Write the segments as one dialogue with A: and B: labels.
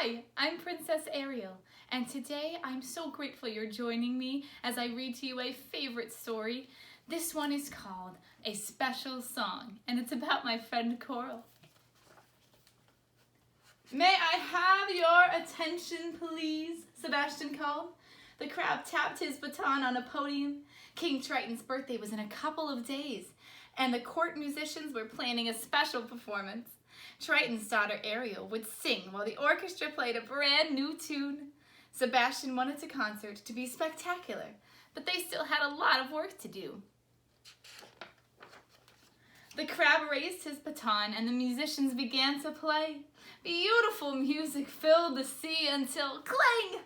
A: Hi, I'm Princess Ariel, and today I'm so grateful you're joining me as I read to you a favorite story. This one is called A Special Song, and it's about my friend Coral. May I have your attention, please? Sebastian called. The crab tapped his baton on a podium. King Triton's birthday was in a couple of days, and the court musicians were planning a special performance. Triton's daughter Ariel would sing while the orchestra played a brand new tune. Sebastian wanted the concert to be spectacular, but they still had a lot of work to do. The crab raised his baton and the musicians began to play. Beautiful music filled the sea until clang!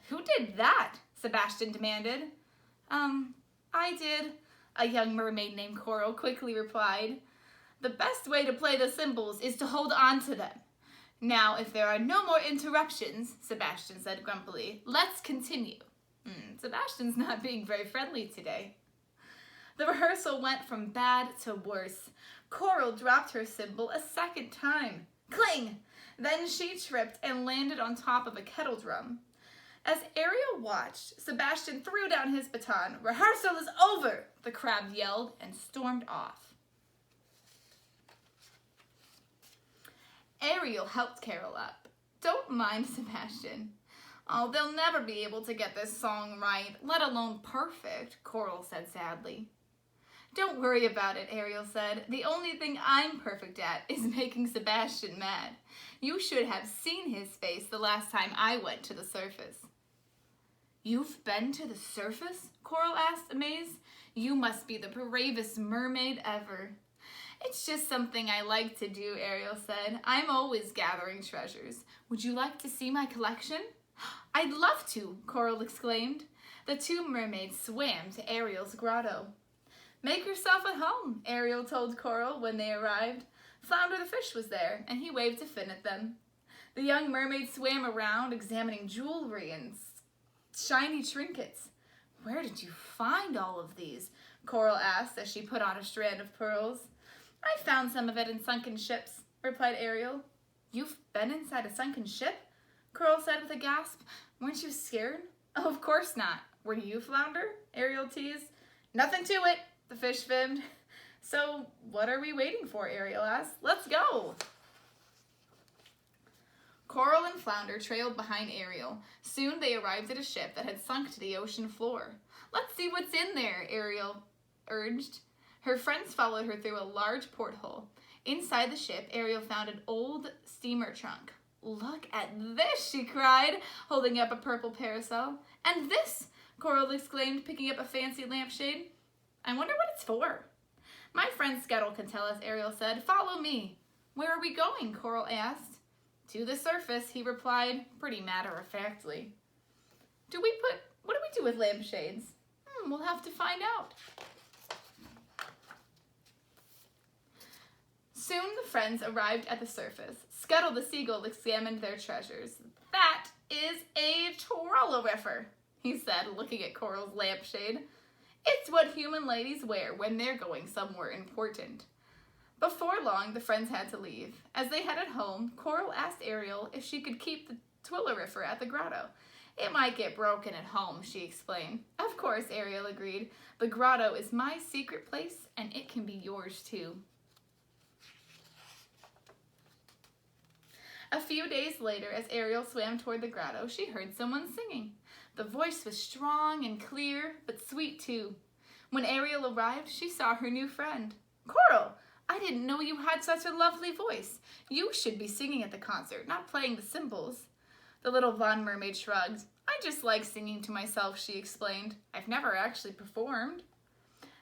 A: Who did that? Sebastian demanded. I did, a young mermaid named Coral quickly replied. The best way to play the cymbals is to hold on to them. Now, if there are no more interruptions, Sebastian said grumpily, let's continue. Sebastian's not being very friendly today. The rehearsal went from bad to worse. Coral dropped her cymbal a second time. Cling! Then she tripped and landed on top of a kettle drum. As Ariel watched, Sebastian threw down his baton. Rehearsal is over, the crab yelled and stormed off. Ariel helped Coral up. Don't mind Sebastian. Oh, they'll never be able to get this song right, let alone perfect, Coral said sadly. Don't worry about it, Ariel said. The only thing I'm perfect at is making Sebastian mad. You should have seen his face the last time I went to the surface. You've been to the surface? Coral asked, amazed. You must be the bravest mermaid ever. It's just something I like to do, Ariel said. I'm always gathering treasures. Would you like to see my collection? I'd love to, Coral exclaimed. The two mermaids swam to Ariel's grotto. Make yourself at home, Ariel told Coral when they arrived. Flounder the fish was there, and he waved a fin at them. The young mermaid swam around, examining jewelry and shiny trinkets. Where did you find all of these? Coral asked as she put on a strand of pearls. I found some of it in sunken ships, replied Ariel. You've been inside a sunken ship? Coral said with a gasp. Weren't you scared? Oh, of course not. Were you, Flounder? Ariel teased. Nothing to it, the fish fibbed. So what are we waiting for? Ariel asked. Let's go. Coral and Flounder trailed behind Ariel. Soon they arrived at a ship that had sunk to the ocean floor. Let's see what's in there, Ariel urged. Her friends followed her through a large porthole. Inside the ship, Ariel found an old steamer trunk. Look at this, she cried, holding up a purple parasol. And this, Coral exclaimed, picking up a fancy lampshade. I wonder what it's for. My friend Scuttle can tell us, Ariel said. Follow me. Where are we going? Coral asked. To the surface, he replied, pretty matter-of-factly. What do we do with lampshades? We'll have to find out. Soon the friends arrived at the surface. Scuttle the seagull examined their treasures. That is a trawlerifer, he said, looking at Coral's lampshade. It's what human ladies wear when they're going somewhere important. Before long, the friends had to leave. As they headed home, Coral asked Ariel if she could keep the twillerifer at the grotto. It might get broken at home, she explained. Of course, Ariel agreed. The grotto is my secret place, and it can be yours too. A few days later, as Ariel swam toward the grotto, she heard someone singing. The voice was strong and clear, but sweet too. When Ariel arrived, she saw her new friend. Coral, I didn't know you had such a lovely voice. You should be singing at the concert, not playing the cymbals. The little blonde mermaid shrugged. I just like singing to myself, she explained. I've never actually performed.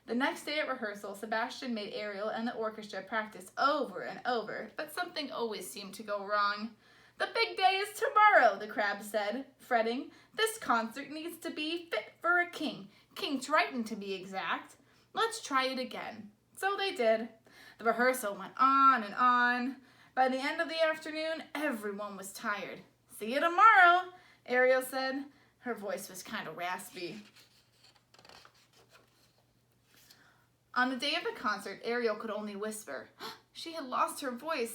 A: The next day at rehearsal, Sebastian made Ariel and the orchestra practice over and over, but something always seemed to go wrong. The big day is tomorrow, the crab said, fretting. This concert needs to be fit for a king. King Triton, to be exact. Let's try it again. So they did. The rehearsal went on and on. By the end of the afternoon, everyone was tired. See you tomorrow, Ariel said. Her voice was kind of raspy. On the day of the concert, Ariel could only whisper. She had lost her voice.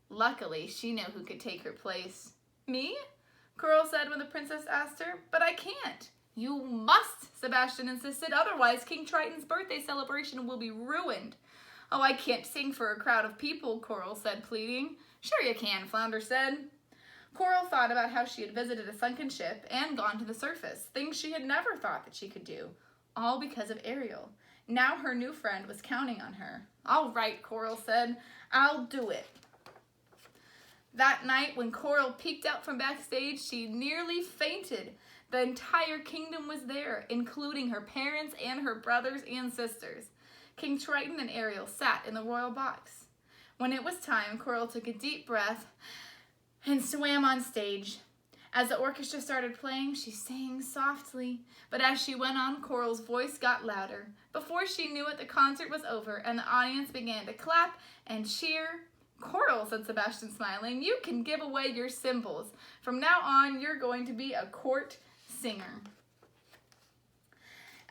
A: Luckily, she knew who could take her place. Me? Coral said when the princess asked her. But I can't. You must, Sebastian insisted. Otherwise, King Triton's birthday celebration will be ruined. Oh, I can't sing for a crowd of people, Coral said, pleading. Sure you can, Flounder said. Coral thought about how she had visited a sunken ship and gone to the surface, things she had never thought that she could do, all because of Ariel. Now her new friend was counting on her. All right, Coral said, I'll do it. That night, when Coral peeked out from backstage, she nearly fainted. The entire kingdom was there, including her parents and her brothers and sisters. King Triton and Ariel sat in the royal box. When it was time, Coral took a deep breath and swam on stage. As the orchestra started playing, she sang softly, but as she went on, Coral's voice got louder. Before she knew it, the concert was over, and the audience began to clap and cheer. Coral, said Sebastian, smiling, you can give away your cymbals. From now on, you're going to be a court singer.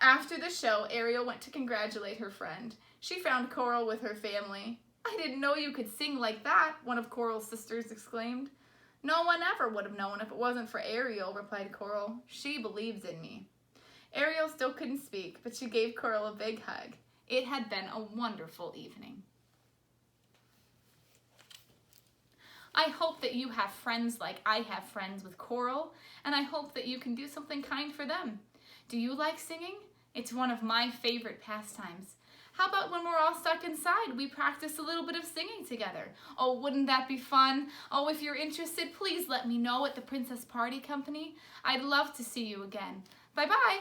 A: After the show, Ariel went to congratulate her friend. She found Coral with her family. I didn't know you could sing like that, one of Coral's sisters exclaimed. No one ever would have known if it wasn't for Ariel, replied Coral. She believes in me. Ariel still couldn't speak, but she gave Coral a big hug. It had been a wonderful evening. I hope that you have friends like I have friends with Coral, and I hope that you can do something kind for them. Do you like singing? It's one of my favorite pastimes. How about when we're all stuck inside, we practice a little bit of singing together? Oh, wouldn't that be fun? Oh, if you're interested, please let me know at the Princess Party Company. I'd love to see you again. Bye-bye.